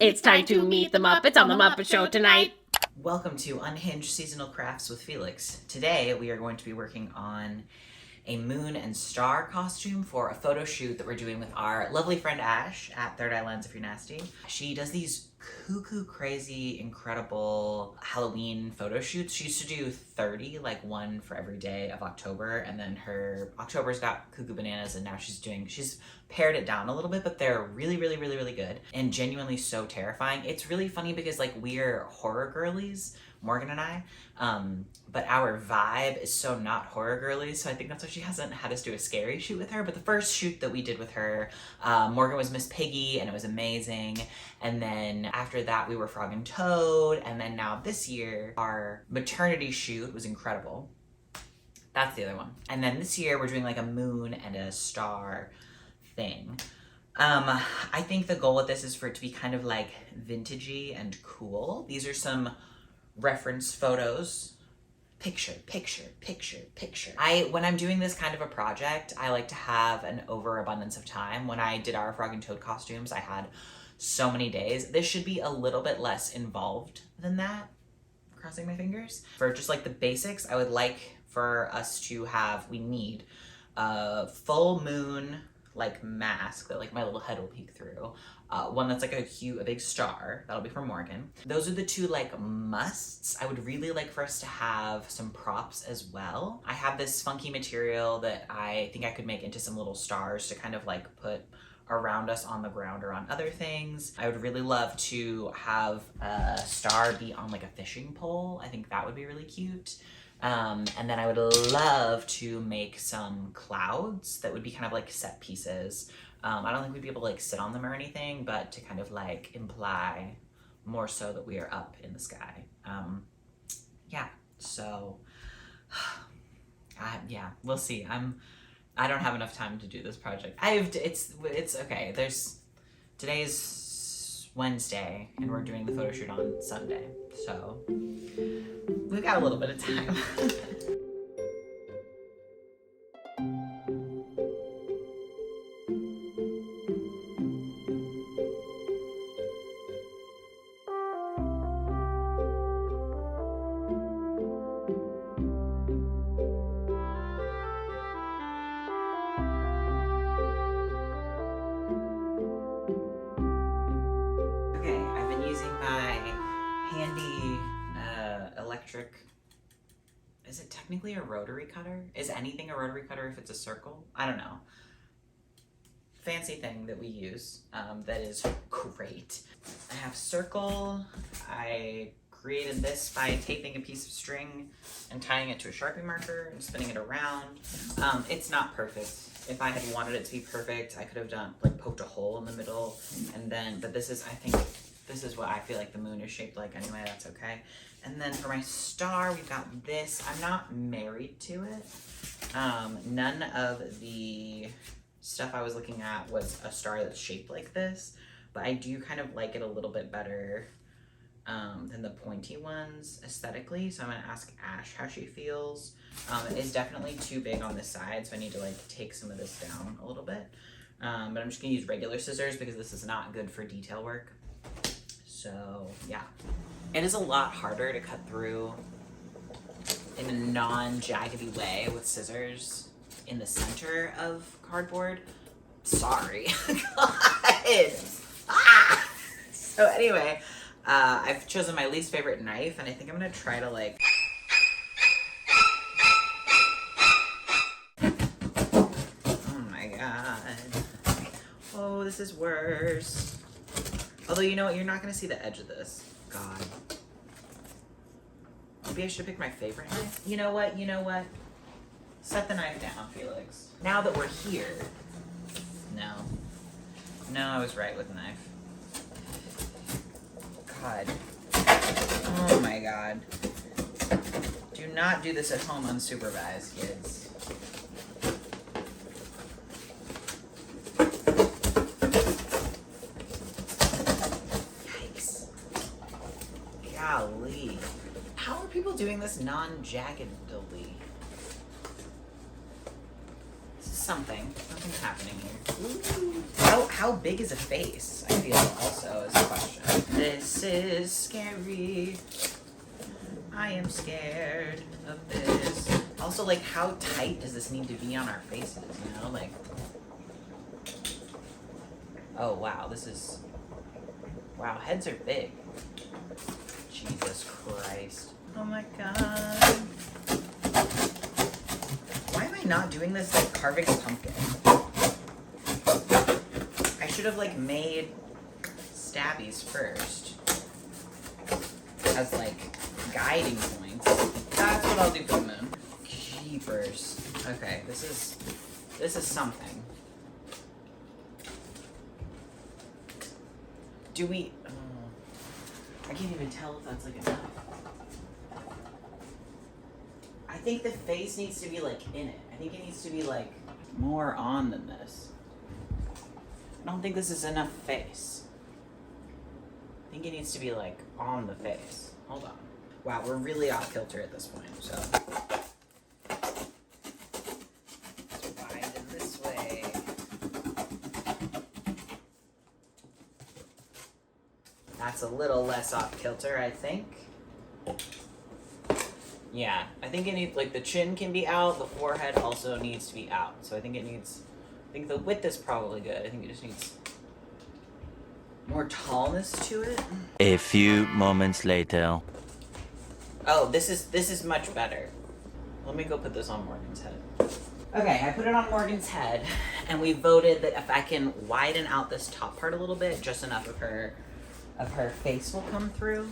It's time to meet the Muppets on the Muppet Show tonight. Welcome to Unhinged Seasonal Crafts with Felix. Today we are going to be working on a moon and star costume for a photo shoot that we're doing with our lovely friend Ash at Third Eye Lens if you're nasty. She does these cuckoo crazy incredible Halloween photo shoots. She used to do 30, like one for every day of October, and then her October's got cuckoo bananas, and now she's pared it down a little bit, but they're really good and genuinely so terrifying. It's really funny because like we're horror girlies, Morgan and I, but our vibe is so not horror girly, so I think that's why she hasn't had us do a scary shoot with her. But the first shoot that we did with her, Morgan was Miss Piggy and it was amazing, and then after that we were Frog and Toad, and then now this year our maternity shoot was incredible. That's the other one. And then this year we're doing like a moon and a star thing. I think the goal with this is for it to be kind of like vintagey and cool. These are some reference photos. Picture. When I'm doing this kind of a project, I like to have an overabundance of time. When I did our Frog and Toad costumes, I had so many days. This should be a little bit less involved than that. Crossing my fingers. For just like the basics, I would like for us to have, we need a full moon like mask that like my little head will peek through. One that's like a big star. That'll be for Morgan. Those are the two like musts. I would really like for us to have some props as well. I have this funky material that I think I could make into some little stars to kind of like put around us on the ground or on other things. I would really love to have a star be on like a fishing pole. I think that would be really cute. And then I would love to make some clouds that would be kind of like set pieces. I don't think we'd be able to like sit on them or anything, but to kind of like imply more so that we are up in the sky. Yeah, so yeah, we'll see. I don't have enough time to do this project. It's okay. Today's Wednesday and we're doing the photo shoot on Sunday, so we've got a little bit of time. Electric, is it technically a rotary cutter? Is anything a rotary cutter if it's a circle? I don't know. Fancy thing that we use that is great. I have circle. I created this by taping a piece of string and tying it to a Sharpie marker and spinning it around. It's not perfect. If I had wanted it to be perfect, I could have done like poked a hole in the middle and then, but this is, I think, this is what I feel like the moon is shaped like anyway, that's okay. And then for my star, we've got this. I'm not married to it. None of the stuff I was looking at was a star that's shaped like this, but I do kind of like it a little bit better than the pointy ones aesthetically. So I'm gonna ask Ash how she feels. It is definitely too big on this side, so I need to like take some of this down a little bit. But I'm just gonna use regular scissors because this is not good for detail work. So yeah, it is a lot harder to cut through in a non-jaggedy way with scissors in the center of cardboard. Sorry. God. Ah! So anyway, I've chosen my least favorite knife, and I think I'm gonna try to like, oh my God. Oh, this is worse. Although, you know what? You're not going to see the edge of this. God. Maybe I should have picked my favorite knife. You know what? Set the knife down, Felix. Now that we're here. No, I was right with the knife. God. Oh my God. Do not do this at home unsupervised, kids. Golly. How are people doing this non-jaggedly? This is something. Something's happening here. How big is a face? I feel also is a question. This is scary. I am scared of this. Also, like, how tight does this need to be on our faces, you know? Like, oh, wow, this is, wow, heads are big. Jesus Christ. Oh my God. Why am I not doing this, like, carving a pumpkin? I should have, like, made stabbies first as, like, guiding points. That's what I'll do for the moon. Jeepers. Okay, this is something. Do we... I can't even tell if that's, like, enough. I think the face needs to be, like, in it. I think it needs to be, like, more on than this. I don't think this is enough face. I think it needs to be, like, on the face. Hold on. Wow, we're really off kilter at this point, so. Let's wind it this way. That's a little less off kilter, I think. Yeah, I think it needs, like, the chin can be out, the forehead also needs to be out. So I think it needs, I think the width is probably good. I think it just needs more tallness to it. A few moments later. Oh, this is much better. Let me go put this on Morgan's head. Okay, I put it on Morgan's head, and we voted that if I can widen out this top part a little bit, just enough of her face will come through.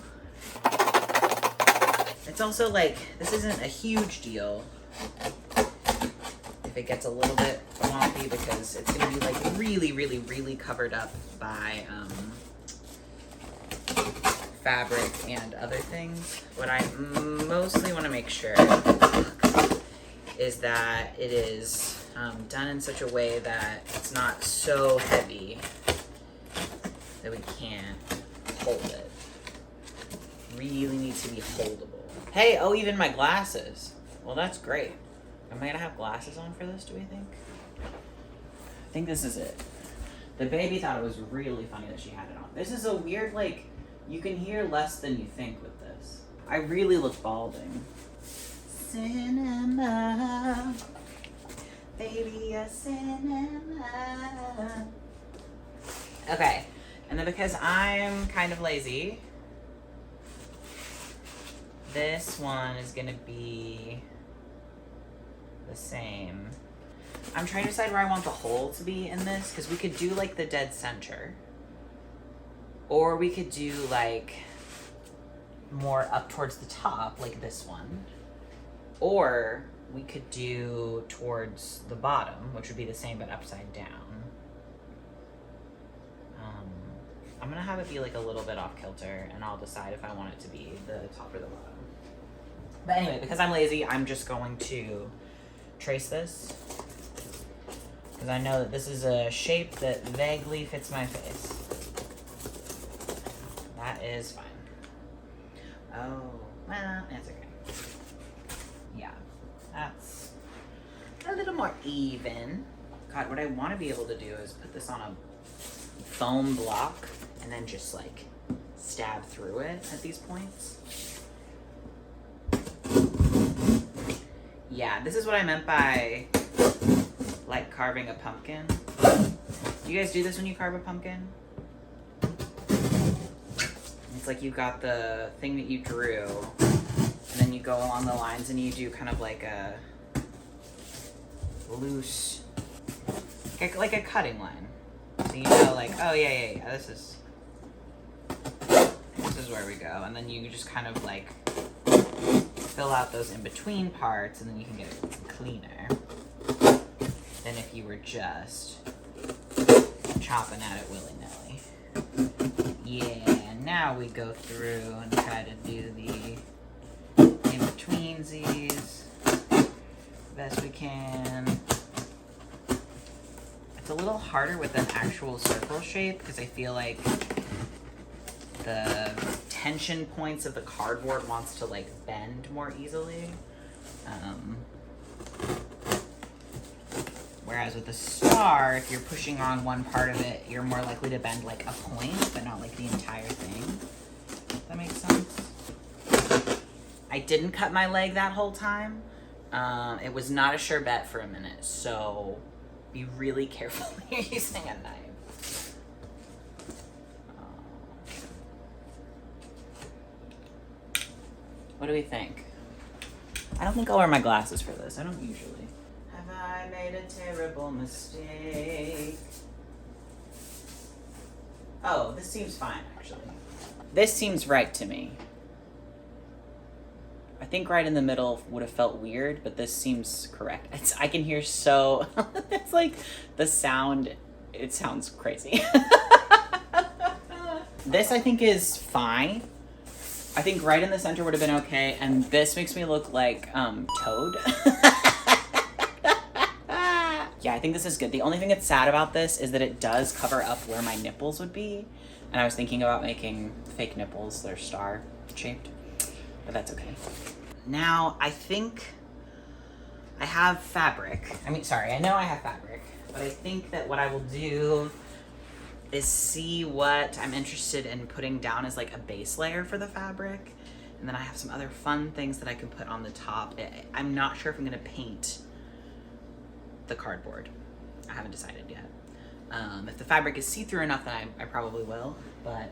It's also like, this isn't a huge deal if it gets a little bit lumpy because it's gonna be like really, really, really covered up by fabric and other things. What I mostly want to make sure is that it is done in such a way that it's not so heavy that we can't hold it. Really needs to be holdable. Hey, oh, even my glasses. Well, that's great. Am I gonna have glasses on for this, do we think? I think this is it. The baby thought it was really funny that she had it on. This is a weird, like, you can hear less than you think with this. I really look balding. Cinema, baby, a cinema. Okay, and then because I'm kind of lazy, this one is gonna be the same. I'm trying to decide where I want the hole to be in this, because we could do like the dead center. Or we could do like more up towards the top, like this one. Or we could do towards the bottom, which would be the same but upside down. I'm gonna have it be like a little bit off kilter, and I'll decide if I want it to be the top or the bottom. But anyway, because I'm lazy, I'm just going to trace this. Because I know that this is a shape that vaguely fits my face. That is fine. Oh, well, that's okay. Yeah, that's a little more even. God, what I want to be able to do is put this on a foam block and then just like stab through it at these points. Yeah, this is what I meant by like carving a pumpkin. Do you guys do this when you carve a pumpkin? It's like you got the thing that you drew, and then you go along the lines and you do kind of like a loose, like a cutting line. So you know, like, oh yeah, this is where we go, and then you just kind of like fill out those in-between parts, and then you can get it cleaner than if you were just chopping at it willy-nilly. Yeah, now we go through and try to do the in-betweensies best we can. It's a little harder with an actual circle shape because I feel like the tension points of the cardboard wants to like bend more easily. Whereas with a star, if you're pushing on one part of it, you're more likely to bend like a point, but not like the entire thing. If that makes sense. I didn't cut my leg that whole time. It was not a sure bet for a minute, so be really careful when you're using a knife. What do we think? I don't think I'll wear my glasses for this. I don't usually. Have I made a terrible mistake? Oh, this seems fine, actually. This seems right to me. I think right in the middle would have felt weird, but this seems correct. I can hear so... it's like the sound, it sounds crazy. This, I think, is fine. I think right in the center would have been okay, and this makes me look like Toad. Yeah, I think this is good. The only thing that's sad about this is that it does cover up where my nipples would be, and I was thinking about making fake nipples that are star-shaped, but that's okay. Now, I think I have fabric. I know I have fabric, but I think that what I will do is see what I'm interested in putting down as like a base layer for the fabric. And then I have some other fun things that I can put on the top. I'm not sure if I'm gonna paint the cardboard. I haven't decided yet. If the fabric is see-through enough, then I probably will, but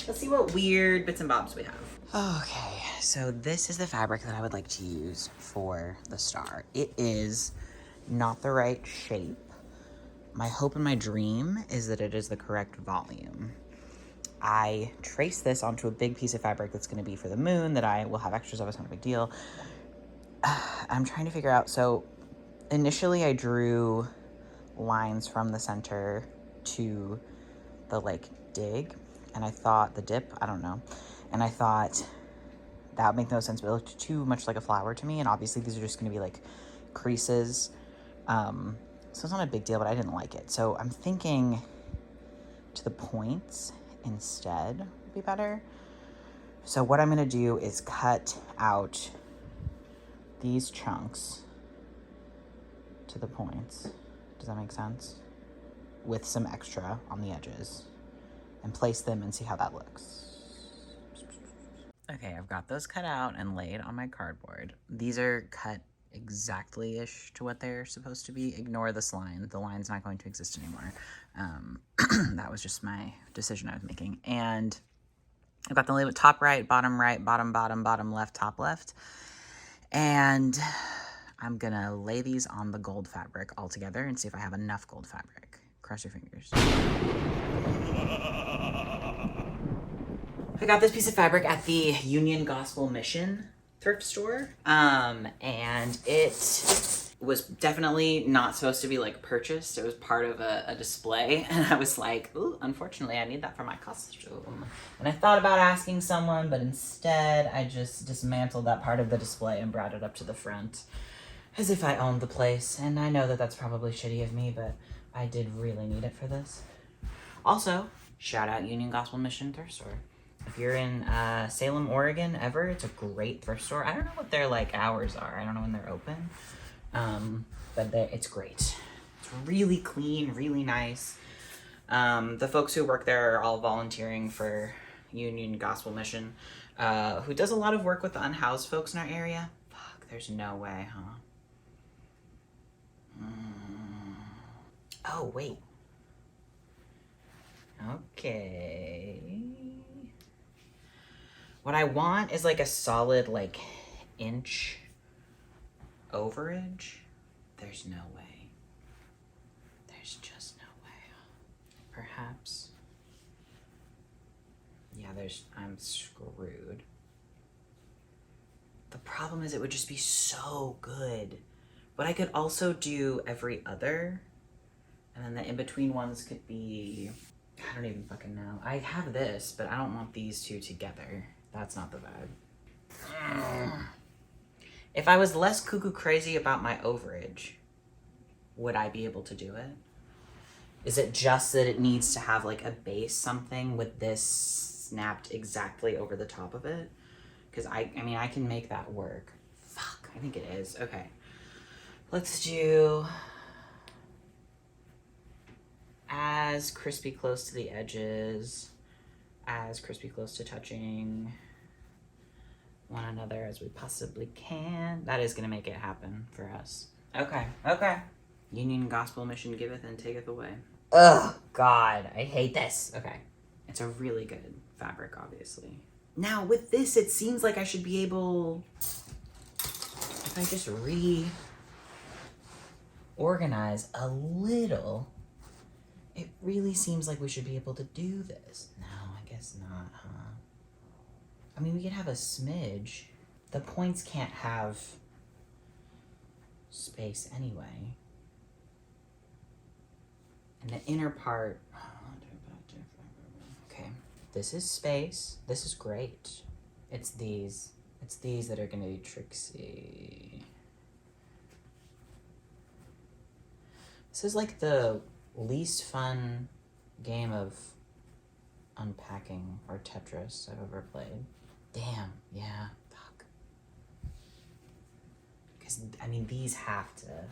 let's see what weird bits and bobs we have. Okay, so this is the fabric that I would like to use for the star. It is not the right shape. My hope and my dream is that it is the correct volume. I traced this onto a big piece of fabric that's gonna be for the moon that I will have extras of, it's not a big deal. I'm trying to figure out, so initially I drew lines from the center to the like dig, and I thought the dip, I don't know. And I thought that would make no sense, but it looked too much like a flower to me, and obviously these are just gonna be like creases. So it's not a big deal, but I didn't like it. So I'm thinking to the points instead would be better. So what I'm gonna do is cut out these chunks to the points. Does that make sense? With some extra on the edges, and place them and see how that looks. Okay, I've got those cut out and laid on my cardboard. These are cut exactly-ish to what they're supposed to be. Ignore this line. The line's not going to exist anymore. That was just my decision I was making. And I've got the label top right, bottom, bottom left, top left. And I'm gonna lay these on the gold fabric all together and see if I have enough gold fabric. Cross your fingers. I got this piece of fabric at the Union Gospel Mission thrift store, and it was definitely not supposed to be like purchased. It was part of a display, and I was like, ooh, unfortunately I need that for my costume. And I thought about asking someone, but instead I just dismantled that part of the display and brought it up to the front as if I owned the place. And I know that that's probably shitty of me, but I did really need it for this. Also, shout out Union Gospel Mission thrift store. If you're in Salem, Oregon, ever, it's a great thrift store. I don't know what their like hours are. I don't know when they're open, but it's great. It's really clean, really nice. The folks who work there are all volunteering for Union Gospel Mission, who does a lot of work with the unhoused folks in our area. Fuck, there's no way, huh? Oh, wait. Okay. What I want is like a solid like inch overage. There's no way. There's just no way. Perhaps. Yeah, I'm screwed. The problem is it would just be so good. But I could also do every other. And then the in-between ones could be, I don't even fucking know. I have this, but I don't want these two together. That's not the vibe. If I was less cuckoo crazy about my overage, would I be able to do it? Is it just that it needs to have like a base something with this snapped exactly over the top of it? Because I mean, I can make that work. Fuck, I think it is. Okay. Let's do as crispy close to the edges, as crispy close to touching one another as we possibly can. That is gonna make it happen for us. Okay, okay. Union gospel mission giveth and taketh away. Ugh, God, I hate this. Okay, it's a really good fabric, obviously. Now with this, it seems like I should be able, if I just reorganize a little, it really seems like we should be able to do this. No, I guess not, huh? I mean, we could have a smidge. The points can't have space anyway. And the inner part, okay, this is space. This is great. It's these that are gonna be tricksy. This is like the least fun game of unpacking or Tetris I've ever played. Damn, yeah, fuck. Because, I mean, these have to...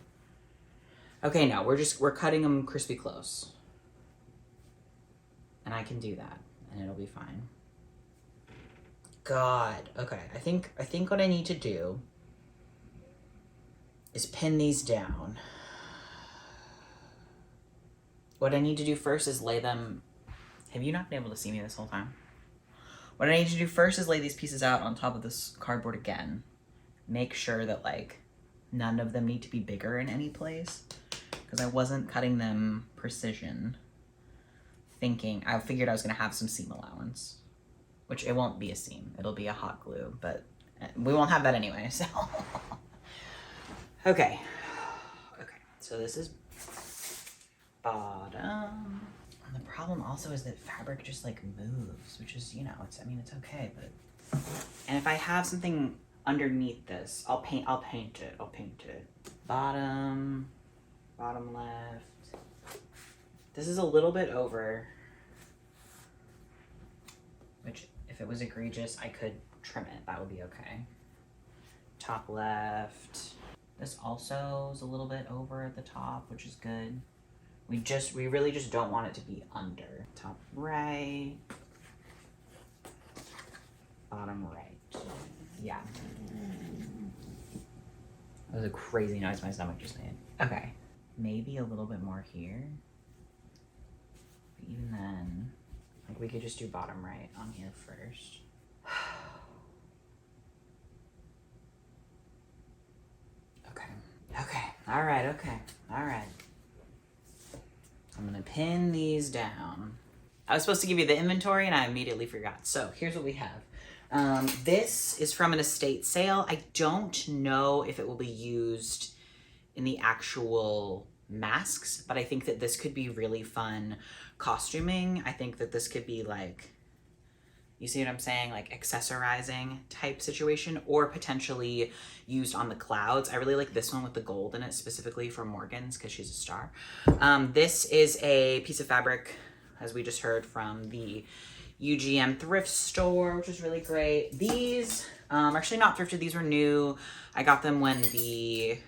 Okay, no, we're cutting them crispy close. And I can do that, and it'll be fine. God, okay, I think what I need to do is pin these down. What I need to do first is lay them... Have you not been able to see me this whole time? What I need to do first is lay these pieces out on top of this cardboard again. Make sure that, like, none of them need to be bigger in any place. Because I wasn't cutting them precision. I figured I was going to have some seam allowance. Which it won't be a seam. It'll be a hot glue. But we won't have that anyway, so... Okay. Okay, so this is bottom. And the problem also is that fabric just like moves, which is, you know, it's okay, but... And if I have something underneath this, I'll paint it. Bottom left. This is a little bit over, which if it was egregious, I could trim it. That would be okay. Top left. This also is a little bit over at the top, which is good. We really just don't want it to be under. Top right. Bottom right. Yeah. That was a crazy noise my stomach just made. Okay. Maybe a little bit more here. But even then, like, we could just do bottom right on here first. Okay. All right. I'm gonna pin these down. I was supposed to give you the inventory and I immediately forgot. So here's what we have. This is from an estate sale. I don't know if it will be used in the actual masks, but I think that this could be really fun costuming. I think that this could be like, you see what I'm saying? Like accessorizing type situation, or potentially used on the clouds. I really like this one with the gold in it, specifically for Morgan's because she's a star. This is a piece of fabric, as we just heard, from the UGM thrift store, which is really great. These are actually not thrifted. These were new. I got them when the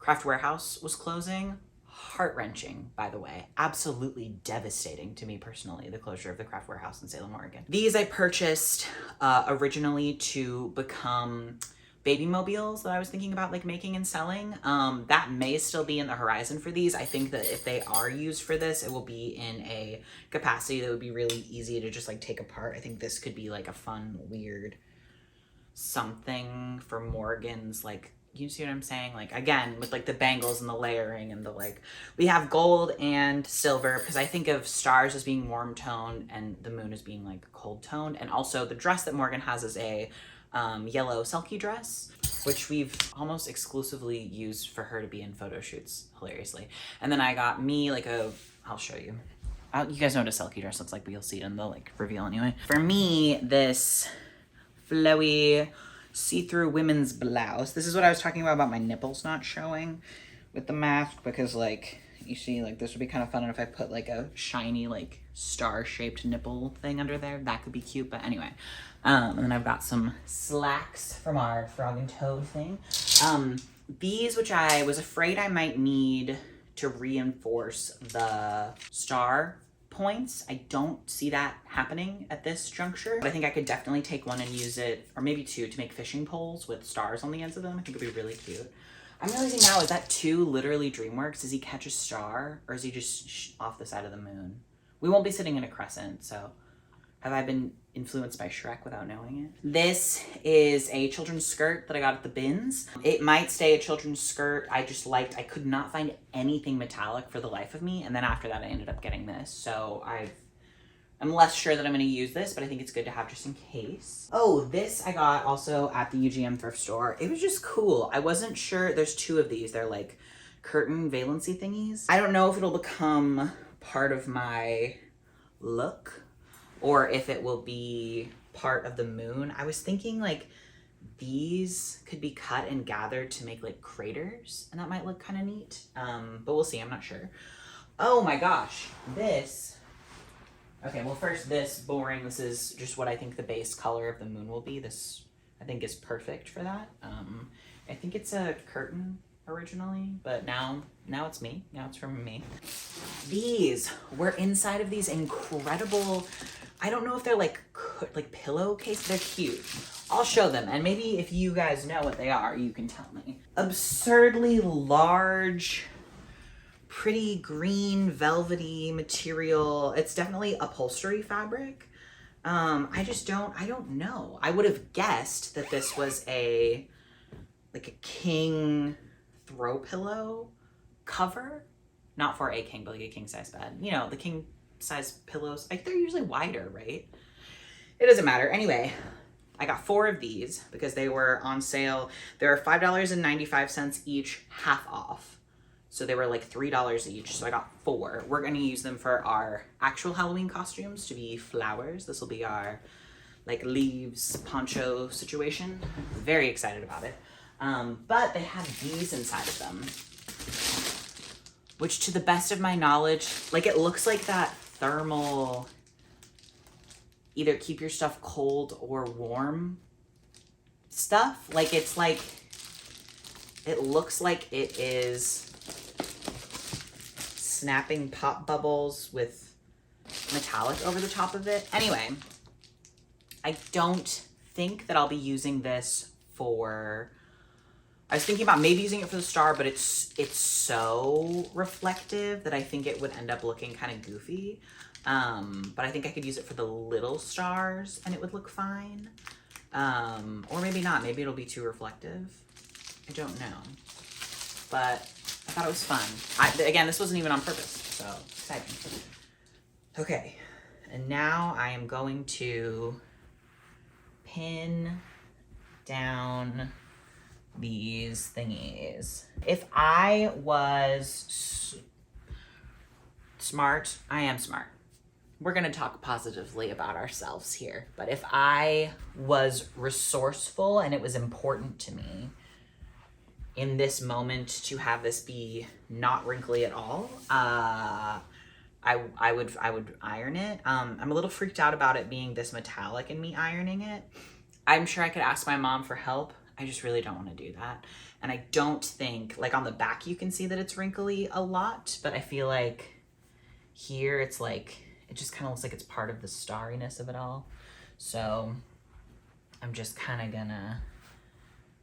Craft Warehouse was closing. Heart-wrenching, by the way. Absolutely devastating to me personally, the closure of the Craft Warehouse in Salem, Oregon. These I purchased originally to become baby mobiles that I was thinking about like making and selling. That may still be in the horizon for these. I think that if they are used for this, it will be in a capacity that would be really easy to just like take apart. I think this could be like a fun, weird something for Morgan's, like, you see what I'm saying? Like, again, with like the bangles and the layering and the like, we have gold and silver because I think of stars as being warm toned and the moon as being like cold toned. And also the dress that Morgan has is a yellow silky dress, which we've almost exclusively used for her to be in photo shoots, hilariously. And then I got me like I'll show you. You guys know what a silky dress looks like, but you'll see it in the like reveal anyway. For me, this flowy see-through women's blouse. This is what I was talking about my nipples not showing with the mask, because like, you see, like this would be kind of fun if I put like a shiny like star-shaped nipple thing under there. That could be cute, but anyway. And then I've got some slacks from our frog and toad thing. These, which I was afraid I might need to reinforce the star points. I don't see that happening at this juncture, but I think I could definitely take one and use it, or maybe two, to make fishing poles with stars on the ends of them. I think it'd be really cute. I'm realizing now, is that 2 literally DreamWorks? Does he catch a star, or is he just off the side of the moon? We won't be sitting in a crescent, so have I been influenced by Shrek without knowing it? This is a children's skirt that I got at the bins. It might stay a children's skirt. I could not find anything metallic for the life of me, and then after that I ended up getting this. So I'm less sure that I'm gonna use this, but I think it's good to have just in case. Oh, this I got also at the UGM thrift store. It was just cool. I wasn't sure, there's 2 of these. They're like curtain valency thingies. I don't know if it'll become part of my look or if it will be part of the moon. I was thinking like these could be cut and gathered to make like craters, and that might look kind of neat. But we'll see, I'm not sure. Oh my gosh, this. Okay, well first this boring, this is just what I think the base color of the moon will be. This I think is perfect for that. I think it's a curtain originally, but now it's me. Now it's from me. These were inside of these incredible, I don't know if they're like pillowcase. They're cute. I'll show them, and maybe if you guys know what they are, you can tell me. Absurdly large, pretty green, velvety material. It's definitely upholstery fabric. I don't know. I would have guessed that this was a king throw pillow cover. Not for a king, but like a king size bed. You know, the king size pillows, like they're usually wider, right? It doesn't matter. Anyway, I got 4 of these because they were on sale. They were $5.95 each, half off. So they were like $3 each. So I got 4. We're gonna use them for our actual Halloween costumes to be flowers. This will be our like leaves poncho situation. Very excited about it. But they have these inside of them, which to the best of my knowledge, like it looks like that thermal, either keep your stuff cold or warm stuff. Like it's like, it looks like it is snapping pop bubbles with metallic over the top of it. Anyway, I don't think that I'll be using this for, I was thinking about maybe using it for the star, but it's so reflective that I think it would end up looking kind of goofy. But I think I could use it for the little stars and it would look fine. Or maybe not. Maybe it'll be too reflective. I don't know. But I thought it was fun. Again, this wasn't even on purpose, so exciting. Okay, and now I am going to pin down these thingies. If I was smart, I am smart. We're gonna talk positively about ourselves here. But if I was resourceful and it was important to me in this moment to have this be not wrinkly at all, I would iron it. I'm a little freaked out about it being this metallic and me ironing it. I'm sure I could ask my mom for help. I just really don't want to do that. And I don't think, like on the back you can see that it's wrinkly a lot, but I feel like here it's like, it just kind of looks like it's part of the starriness of it all. So I'm just kind of gonna,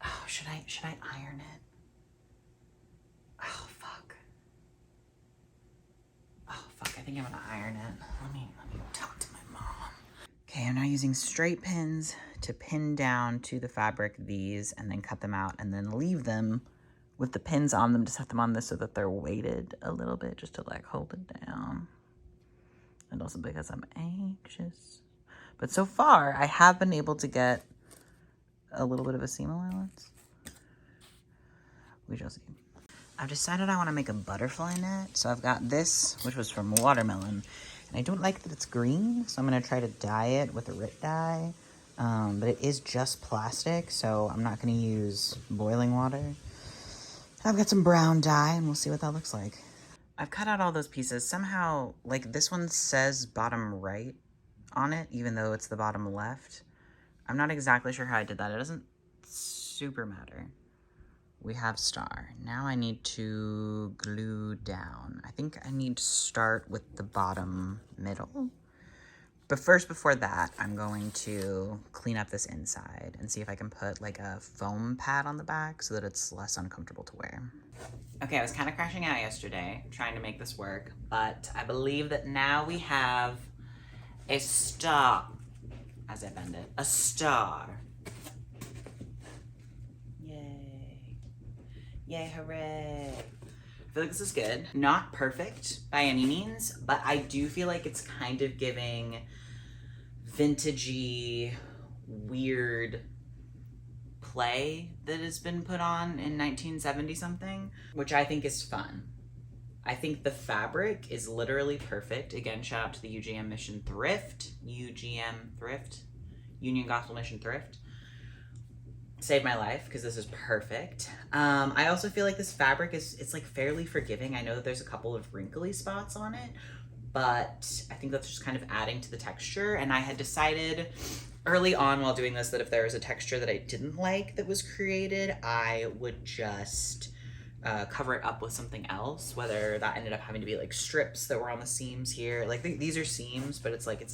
oh, should I iron it? Oh, fuck. Oh, fuck, I think I'm gonna iron it. Let me talk to my mom. Okay, I'm now using straight pins to pin down to the fabric these and then cut them out and then leave them with the pins on them to set them on this so that they're weighted a little bit just to like hold it down. And also because I'm anxious. But so far, I have been able to get a little bit of a seam allowance. We shall see. I've decided I want to make a butterfly net. So I've got this, which was from Watermelon. And I don't like that it's green, so I'm going to try to dye it with a Rit dye. But it is just plastic, so I'm not going to use boiling water. I've got some brown dye, and we'll see what that looks like. I've cut out all those pieces. Somehow, like, this one says bottom right on it, even though it's the bottom left. I'm not exactly sure how I did that. It doesn't super matter we have star. Now I need to glue down. I think I need to start with the bottom middle. But first, before that, I'm going to clean up this inside and see if I can put like a foam pad on the back so that it's less uncomfortable to wear. Okay, I was kind of crashing out yesterday trying to make this work, but I believe that now we have a star, as I bend it, a star. Yay. Yay, hooray. I feel like this is good. Not perfect by any means, but I do feel like it's kind of giving vintagey, weird play that has been put on in 1970 something, which I think is fun. I think the fabric is literally perfect. Again, shout out to the UGM Mission Thrift, Union Gospel Mission Thrift. Saved my life because this is perfect. I also feel like this fabric it's like fairly forgiving. I know that there's a couple of wrinkly spots on it, but I think that's just kind of adding to the texture. And I had decided early on while doing this that if there was a texture that I didn't like that was created, I would just cover it up with something else, whether that ended up having to be like strips that were on the seams here. Like these are seams, but it's like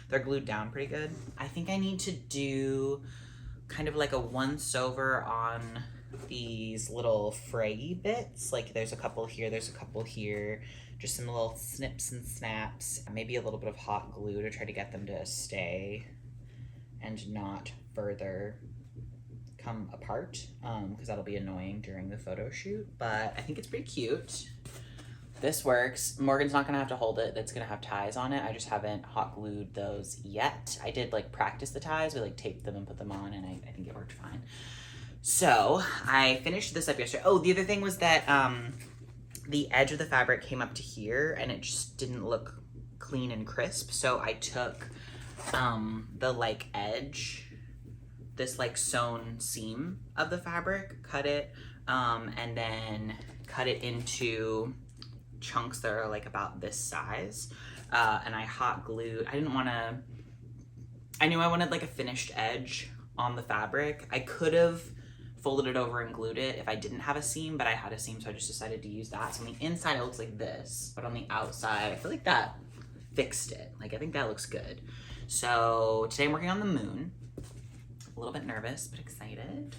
they're glued down pretty good. I think I need to do kind of like a once over on these little frayy bits. Like there's a couple here, there's a couple here, just some little snips and snaps, maybe a little bit of hot glue to try to get them to stay and not further come apart, because that'll be annoying during the photo shoot, but I think it's pretty cute. This works. Morgan's not gonna have to hold it. That's gonna have ties on it. I just haven't hot glued those yet. I did like practice the ties. We like taped them and put them on, and I think it worked fine. So I finished this up yesterday. Oh, the other thing was that the edge of the fabric came up to here and it just didn't look clean and crisp. So I took the like edge, this like sewn seam of the fabric, cut it, and then cut it into chunks that are like about this size, and I hot glued. I knew I wanted like a finished edge on the fabric. I could have folded it over and glued it if I didn't have a seam, but I had a seam, so I just decided to use that. So on the inside it looks like this, but on the outside I feel like that fixed it. Like I think that looks good. So today I'm working on the moon. A little bit nervous but excited.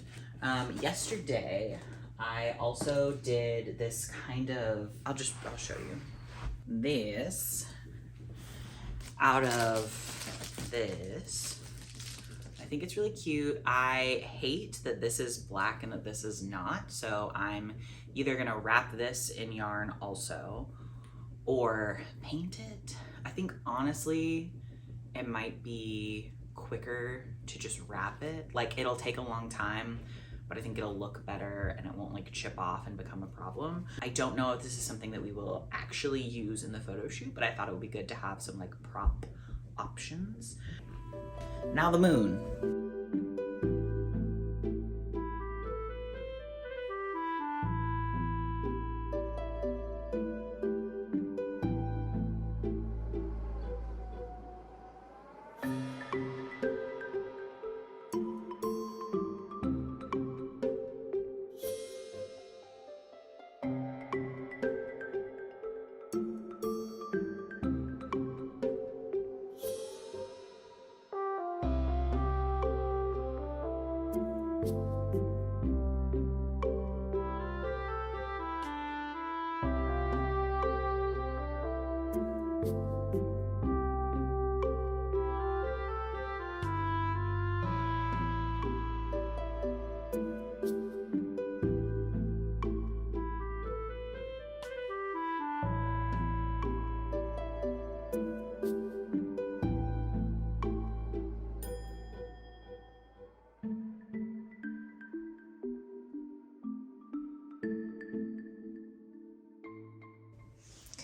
Yesterday I also did this kind of, I'll show you this out of this. I think it's really cute. I hate that this is black and that this is not, so I'm either gonna wrap this in yarn also or paint it. I think honestly it might be quicker to just wrap it. Like it'll take a long time, but I think it'll look better and it won't like chip off and become a problem. I don't know if this is something that we will actually use in the photo shoot, but I thought it would be good to have some like prop options. Now the moon.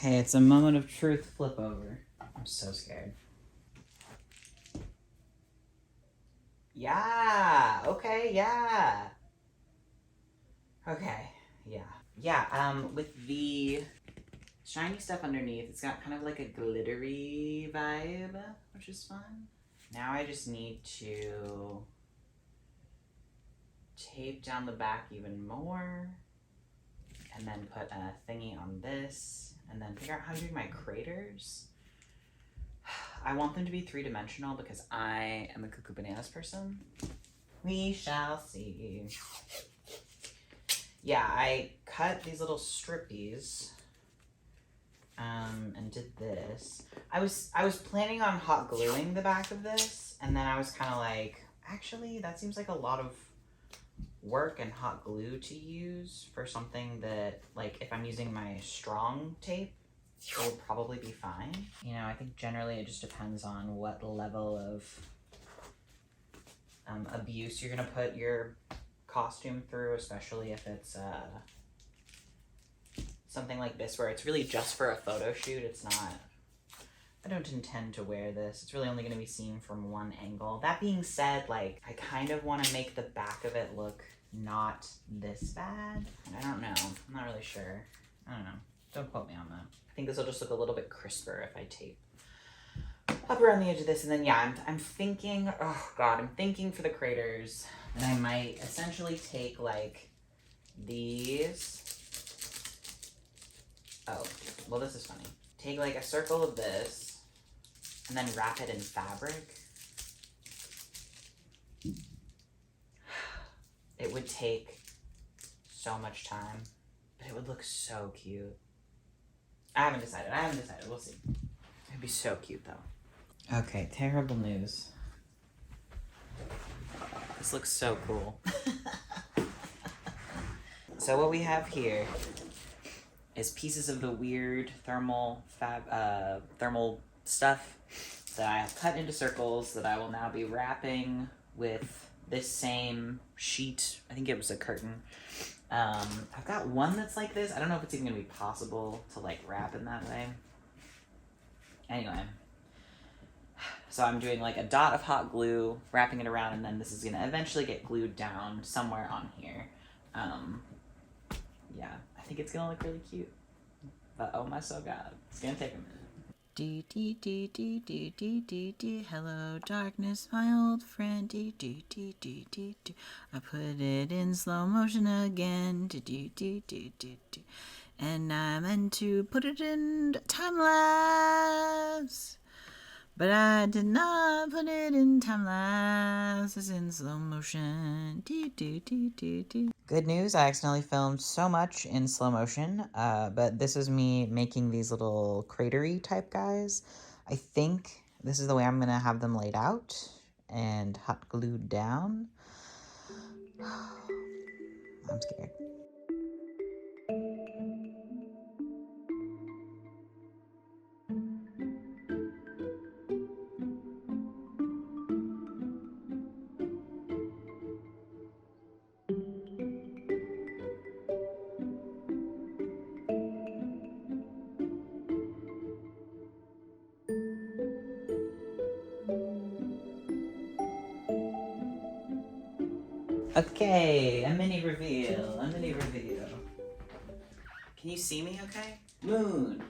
Okay, it's a moment of truth flip over. I'm so scared. Yeah, okay, yeah. Okay, yeah. Yeah, with the shiny stuff underneath, it's got kind of like a glittery vibe, which is fun. Now I just need to tape down the back even more, and then put a thingy on this, and then figure out how to do my craters. I want them to be 3-dimensional because I am a cuckoo bananas person. We shall see. Yeah, I cut these little strippies and did this. I was planning on hot gluing the back of this, and then I was kind of like, actually, that seems like a lot of work and hot glue to use for something that, like, if I'm using my strong tape, it will probably be fine. You know, I think generally it just depends on what level of abuse you're gonna put your costume through, especially if it's something like this where it's really just for a photo shoot. It's not, I don't intend to wear this. It's really only gonna be seen from one angle. That being said, like, I kind of want to make the back of it look not this bad. I don't know, I'm not really sure. I don't know, don't quote me on that. I think this will just look a little bit crisper if I tape up around the edge of this. And then yeah, I'm thinking, oh god, I'm thinking for the craters that I might essentially take like these. Oh, well, this is funny. Take like a circle of this and then wrap it in fabric. It would take so much time, but it would look so cute. I haven't decided, we'll see. It'd be so cute though. Okay, terrible news. This looks so cool. So what we have here is pieces of the weird thermal stuff that I have cut into circles that I will now be wrapping with this same sheet. I think it was a curtain. I've got one that's like this. I don't know if it's even gonna be possible to like wrap in that way. Anyway, so I'm doing like a dot of hot glue, wrapping it around, and then this is gonna eventually get glued down somewhere on here. Yeah, I think it's gonna look really cute. But oh my so god, it's gonna take a minute. Hello darkness, my old friend. I put it in slow motion again. And I meant to put it in time lapse, but I did not put it in time lapse. It's in slow motion. Good news, I accidentally filmed so much in slow motion, but this is me making these little cratery type guys. I think this is the way I'm gonna have them laid out and hot glued down. I'm scared. Okay, a mini reveal. Can you see me okay? Moon.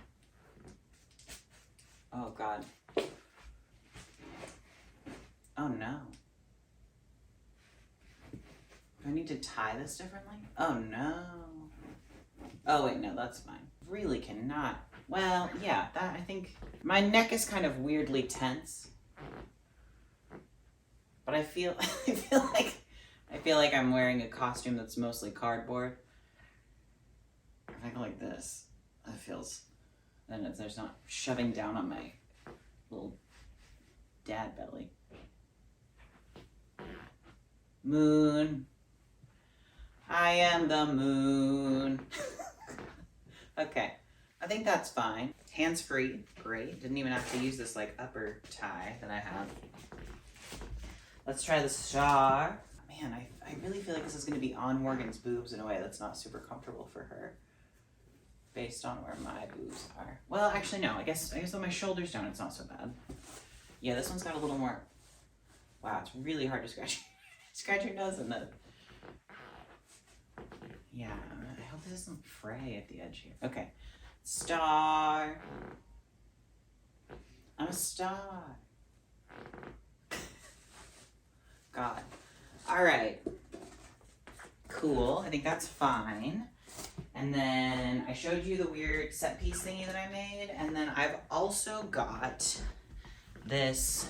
Oh god. Oh no. Do I need to tie this differently? Oh no. Oh wait, no, that's fine. Really cannot. Well, yeah, that I think my neck is kind of weirdly tense. But I feel like I'm wearing a costume that's mostly cardboard. If I go like this, that feels, then there's not shoving down on my little dad belly. Moon. I am the moon. Okay, I think that's fine. Hands free, great. Didn't even have to use this like upper tie that I have. Let's try the star. Man, I really feel like this is gonna be on Morgan's boobs in a way that's not super comfortable for her, based on where my boobs are. Well, actually no, I guess with my shoulders down it's not so bad. Yeah, this one's got a little more, wow, it's really hard to scratch your nose in the, yeah, I hope this doesn't fray at the edge here. Okay, star. I'm a star. God. All right. cool. I think that's fine. And then I showed you the weird set piece thingy that I made. And then I've also got this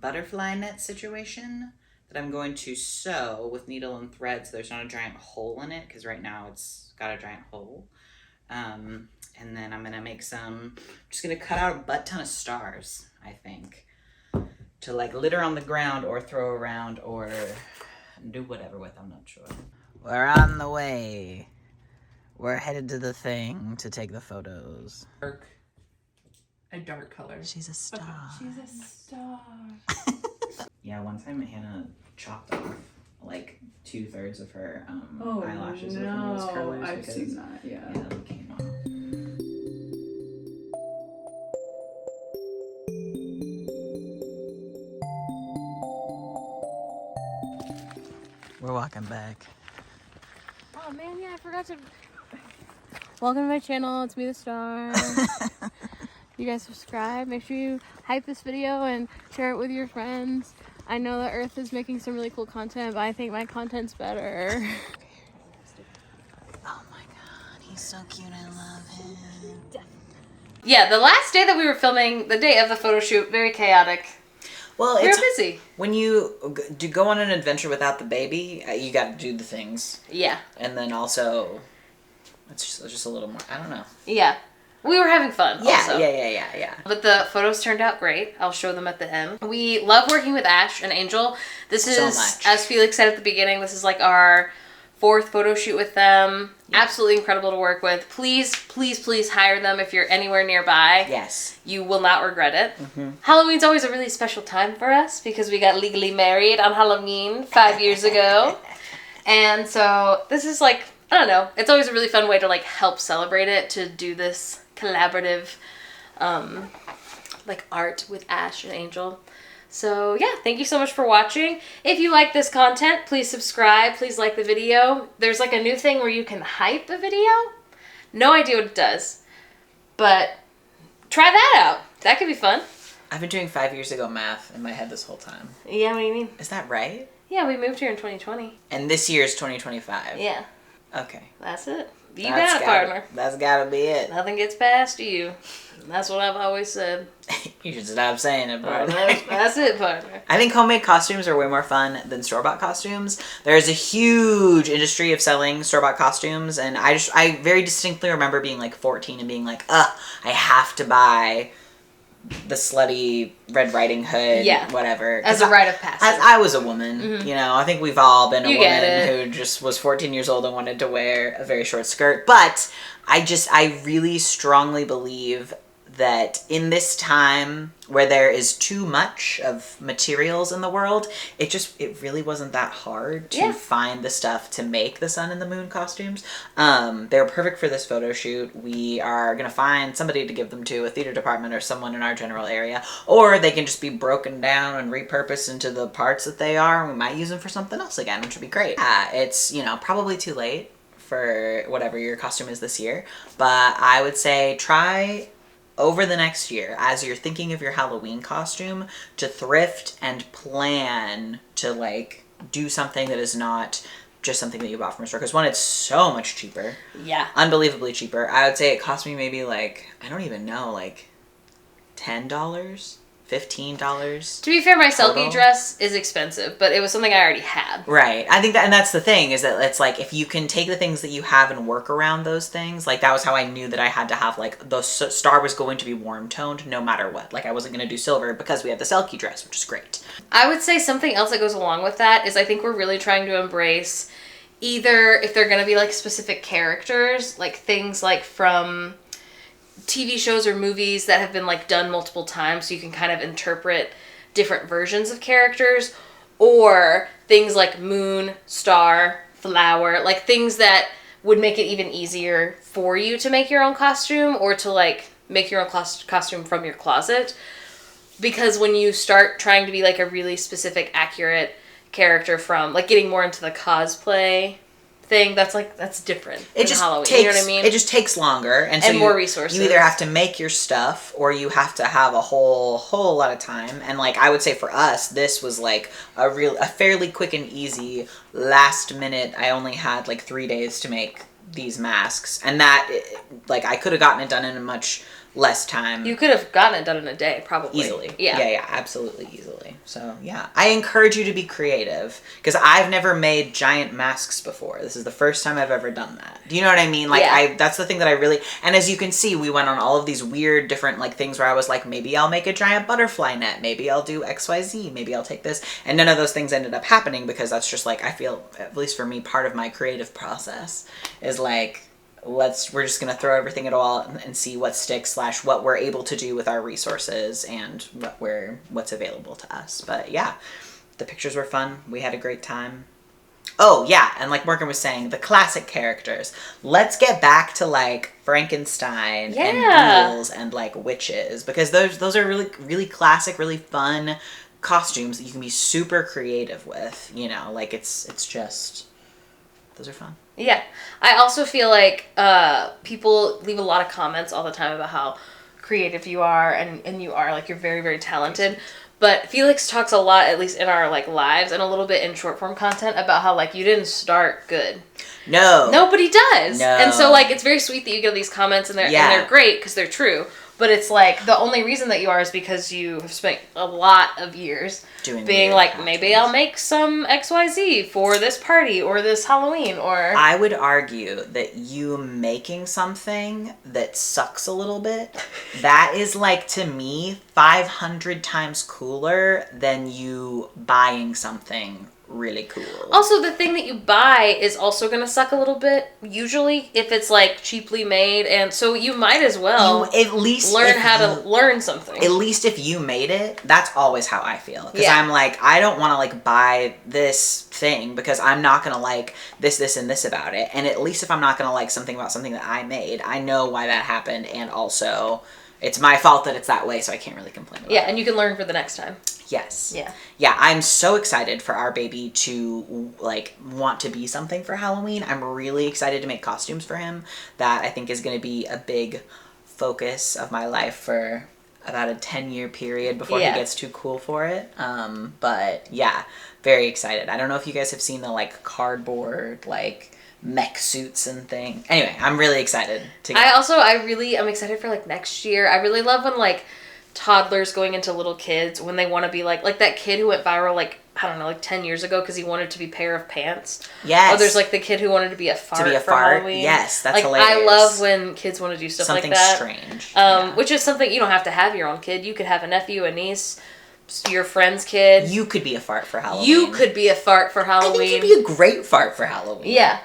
butterfly net situation that I'm going to sew with needle and thread so there's not a giant hole in it, because right now it's got a giant hole. And then I'm going to make some, just going to cut out a butt ton of stars, I think, to like litter on the ground or throw around or do whatever with, I'm not sure. We're on the way. We're headed to the thing to take the photos. A dark color. She's a star. Okay. She's a star. Yeah, one time Hannah chopped off like 2/3 of her eyelashes with one of those curlers. I've seen that, yeah. They came off. We're walking back. Oh man, yeah, I forgot to. Welcome to my channel. It's me, the star. You guys subscribe. Make sure you hype this video and share it with your friends. I know that Earth is making some really cool content, but I think my content's better. Oh my god, he's so cute. I love him. Yeah, the last day that we were filming, the day of the photo shoot, very chaotic. Well, We it's were busy. when you do go on an adventure without the baby, you got to do the things, Yeah. and then also it's just a little more. I don't know. Yeah. We were having fun. Also. Yeah. But the photos turned out great. I'll show them at the end. We love working with Ash and Angel. This is, So much. as Felix said at the beginning, this is like our 4th photo shoot with them. Yeah. Absolutely incredible to work with. Please, please, please hire them if you're anywhere nearby. Yes. You will not regret it. Mm-hmm. Halloween's always a really special time for us because we got legally married on Halloween 5 years ago. And so this is like, I don't know, it's always a really fun way to like help celebrate it, to do this collaborative like art with Ash and Angel. So yeah, thank you so much for watching. If you like this content, please subscribe, please like the video. There's like a new thing where you can hype a video. No idea what it does, but try that out. That could be fun. I've been doing 5 years ago math in my head this whole time. Yeah, what do you mean? Is that right? Yeah, we moved here in 2020. And this year is 2025. Yeah. Okay. That's it. You That's got it, partner. That's gotta be it. Nothing gets past you. That's what I've always said. You should stop saying it, partner. That's it, partner. I think homemade costumes are way more fun than store-bought costumes. There's a huge industry of selling store-bought costumes, and I very distinctly remember being like 14 and being like, I have to buy the slutty Red Riding Hood, whatever. As a rite of passage. As I was a woman, you know, I think we've all been a You woman who just was 14 years old and wanted to wear a very short skirt. But I really strongly believe that in this time where there is too much of materials in the world, it really wasn't that hard to find the stuff to make the sun and the moon costumes. They're perfect for this photo shoot. We are gonna find somebody to give them to, a theater department or someone in our general area, or they can just be broken down and repurposed into the parts that they are, and we might use them for something else again, which would be great. It's, you know, probably too late for whatever your costume is this year, but I would say try over the next year, as you're thinking of your Halloween costume, to thrift and plan to like do something that is not just something that you bought from a store. Because one, it's so much cheaper. Yeah. Unbelievably cheaper. I would say it cost me maybe like, I don't even know, like $10? $15. To be fair, my total. Selkie dress is expensive, but it was something I already had. Right. I think that, and that's the thing, is that it's like, if you can take the things that you have and work around those things, like that was how I knew that I had to have, like, the star was going to be warm toned no matter what. Like, I wasn't going to do silver because we had the Selkie dress, which is great. I would say something else that goes along with that is I think we're really trying to embrace either, if they're going to be like specific characters, like things like from TV shows or movies that have been like done multiple times, so you can kind of interpret different versions of characters, or things like moon, star, flower, like things that would make it even easier for you to make your own costume, or to like make your own costume from your closet. Because when you start trying to be like a really specific, accurate character from like getting more into the cosplay thing that's different It than just Halloween. takes, you know what I mean? It just takes longer, and so more resources. You either have to make your stuff, or you have to have a whole lot of time. And like I would say for us, this was like a fairly quick and easy last minute. I only had like 3 days to make these masks, and that like I could have gotten it done in a much less time. You could have gotten it done in a day, probably. Easily. Yeah. Yeah, absolutely easily. So, yeah. I encourage you to be creative, because I've never made giant masks before. This is the first time I've ever done that. Do you know what I mean? Like, yeah. that's the thing that I really... And as you can see, we went on all of these weird different, like, things where I was like, maybe I'll make a giant butterfly net. Maybe I'll do XYZ. Maybe I'll take this. And none of those things ended up happening, because that's just, like, I feel, at least for me, part of my creative process is, like... we're just gonna throw everything at all and see what sticks / what we're able to do with our resources and what's available to us. But yeah, the pictures were fun. We had a great time. Oh yeah, and like Morgan was saying, the classic characters. Let's get back to like Frankenstein and ghouls and like witches, because those are really classic, really fun costumes that you can be super creative with. You know, like it's just those are fun. Yeah. I also feel like people leave a lot of comments all the time about how creative you are, and you are, like, you're very, very talented. But Felix talks a lot, at least in our, like, lives and a little bit in short form content, about how, like, you didn't start good. No. Nobody does. No. And so, like, it's very sweet that you get these comments, and they're great because they're true. But it's like, the only reason that you are is because you have spent a lot of years being like, costumes. Maybe I'll make some XYZ for this party or this Halloween, or... I would argue that you making something that sucks a little bit, that is like, to me, 500 times cooler than you buying something really cool. Also, the thing that you buy is also going to suck a little bit, usually, if it's, like, cheaply made, and so you might as well at least learn how to learn something. At least if you made it, that's always how I feel. Because I'm like, I don't want to, like, buy this thing because I'm not going to like this, and this about it. And at least if I'm not going to like something about something that I made, I know why that happened, and also... it's my fault that it's that way, so I can't really complain about it. Yeah, and you can learn for the next time. Yes. Yeah. Yeah, I'm so excited for our baby to, like, want to be something for Halloween. I'm really excited to make costumes for him. That, I think, is going to be a big focus of my life for about a 10-year period before he gets too cool for it. But, yeah, very excited. I don't know if you guys have seen the, like, cardboard, like... mech suits and thing. Anyway, I'm really excited to get... I'm excited for, like, next year. I really love when, like, toddlers going into little kids, when they want to be like that kid who went viral, like, I don't know, like 10 years ago because he wanted to be pair of pants. Yes. Or there's, like, the kid who wanted to be a fart for Halloween. Yes, that's like, hilarious. I love when kids want to do stuff something like that. Strange. Which is something, you don't have to have your own kid. You could have a nephew, a niece, your friend's kid. You could be a fart for Halloween. You could be a fart for Halloween. I think you'd be a great fart for Halloween. Yeah.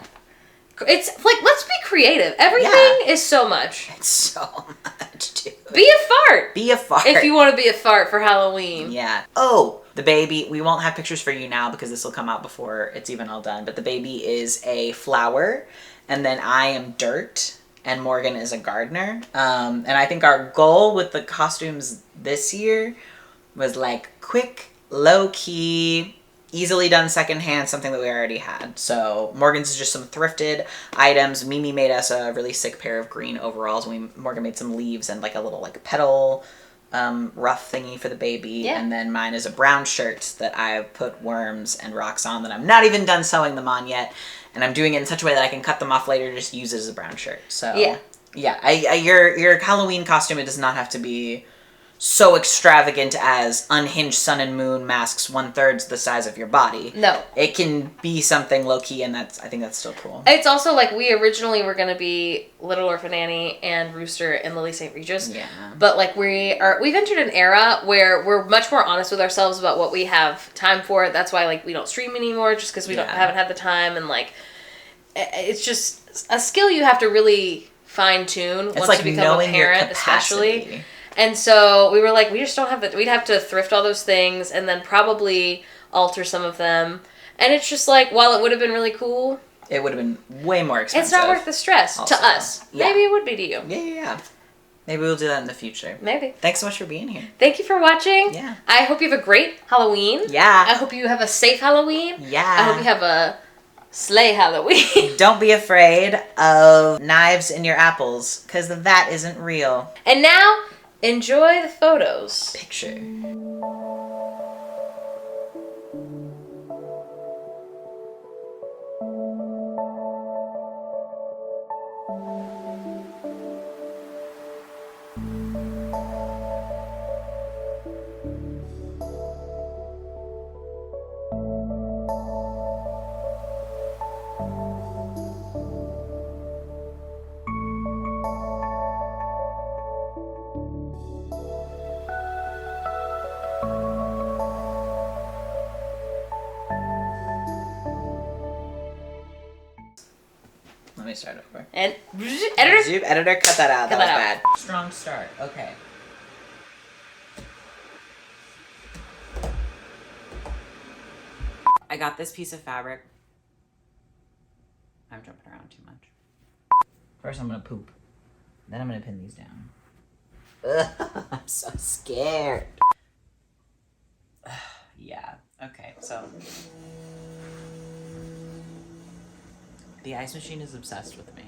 It's like, let's be creative. Everything is so much. It's so much, dude. Be a fart. Be a fart. If you want to be a fart for Halloween. Yeah. Oh, the baby. We won't have pictures for you now because this will come out before it's even all done. But the baby is a flower, and then I am dirt, and Morgan is a gardener. And I think our goal with the costumes this year was like quick, low key, easily done secondhand, something that we already had. So Morgan's is just some thrifted items. Mimi made us a really sick pair of green overalls. Morgan made some leaves and like a little like petal rough thingy for the baby. Yeah. And then mine is a brown shirt that I've put worms and rocks on that I'm not even done sewing them on yet. And I'm doing it in such a way that I can cut them off later, just use it as a brown shirt. So yeah, your Halloween costume, it does not have to be so extravagant as unhinged sun and moon masks 1/3 the size of your body. No. It can be something low-key, and I think that's still cool. It's also like, we originally were going to be Little Orphan Annie and Rooster and Lily St. Regis. Yeah. But like, we've entered an era where we're much more honest with ourselves about what we have time for. That's why, like, we don't stream anymore, just because we haven't had the time, and like, it's just a skill you have to really fine-tune once like you become a parent, especially. And so we were like, we just don't have we'd have to thrift all those things and then probably alter some of them. And it's just like, while it would have been really cool, it would have been way more expensive. It's not worth the stress to us. Yeah. Maybe it would be to you. Yeah. Maybe we'll do that in the future. Maybe. Thanks so much for being here. Thank you for watching. Yeah. I hope you have a great Halloween. Yeah. I hope you have a safe Halloween. Yeah. I hope you have a Slay Halloween. Don't be afraid of knives in your apples, because that isn't real. And now, enjoy the photos. Picture. Let me start over. And editor. Zoom, editor, cut that out. Cut That was that bad. Strong start. Okay. I got this piece of fabric. I'm jumping around too much. First, I'm gonna poop. Then I'm gonna pin these down. Ugh, I'm so scared. Yeah. Okay. So the ice machine is obsessed with me.